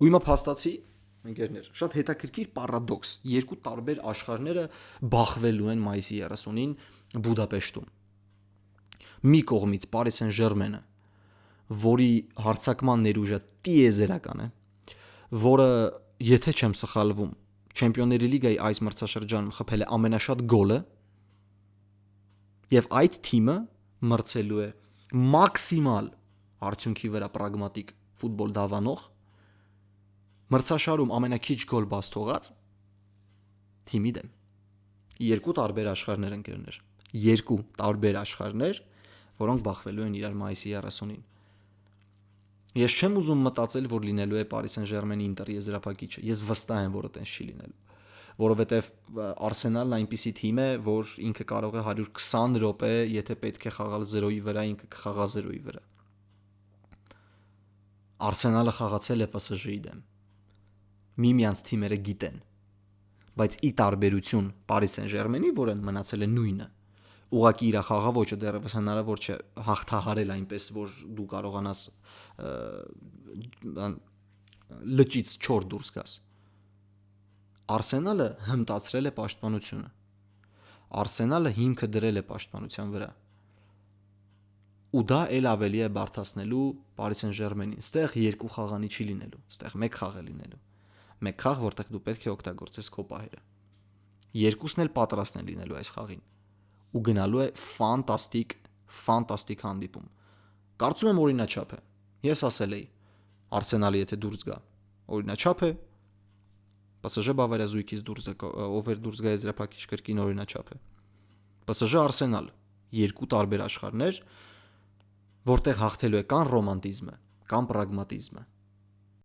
Ու հիմա փաստացի ընկերներ, շատ հետաքրքիր պարադոքս, երկու տարբեր աշխարհները բախվելու են մայիսի 30-ին Բուդապեշտում։ Մի կողմից Paris Saint-Germain-ը, որի հարձակման ներուժը տիեզերական է, որը, եթե չեմ սխալվում, Չեմպիոնների լիգայի այս մրցաշրջանում խփել է ամենաշատ գոլը, եւ այդ թիմը մրցելու է մաքսիմալ արդյունքի վրա պրագմատիկ ֆուտբոլ դավանող, մրցաշարում ամենաքիչ գոլ բաց թողած թիմի դեմ։ Երկու տարբեր աշխարհներ ընկերներ, երկու տարբեր աշխարհներ, որոնք բախվելու են իրար մայիսի 30-ին։ Ես չեմ ուզում մտածել, որ լինելու է Paris Saint-Germain-ի Ինտեր եզրափակիչը։ Ես վստահ եմ, որ այդպես չի լինելու, որովհետև Arsenal-ն այնպիսի թիմ է, որ ինքը կարող է 120 րոպե, եթե պետք է խաղալ 0-ի վրա, ինքը կխաղա 0-ի վրա։ Arsenal-ը խաղացել է PSG-ի դեմ։ Միմյանց թիմերը գիտեն, բայց ի տարբերություն Paris Saint-Germain-ի, որը մնացել է նույնը, ուղղակի իր խաղավոճը դեռևս հնարավոր չէ հաղթահարել այնպես, որ դու կարողանաս լճից չոր դուրս գաս։ Arsenal-ը հմտացրել է պաշտպանությունը։ Arsenal-ը հիմքը դրել է պաշտպանության վրա։ Ու դա էլ ավելի է բարդացնելու Paris Saint-Germain-ին։ Ստեղ երկու խաղանի չի լինելու, ստեղ մեկ խաղ է լինելու։ Մեկ խաղ, որտեղ դու պետք է օգտագործես քո պահերը։ Երկուսն էլ պատրաստ են լինելու այս խաղին։ Ու գնալու է ֆանտաստիկ հանդիպում։ Կարծում եմ օրինաչափ է։ Ես ասել էի, Arsenal-ը եթե դուրս գա, օրինաչափ է, PSG Բավարիա զույգից դուրս գա, ով էր դուրս գա եզրափակիչ կրկին օրինաչափ է։ PSG Arsenal երկու տարբեր աշխարհներ, որտեղ հաղթելու է կան ռոմանտիզմը, կան պրագմատիզմը։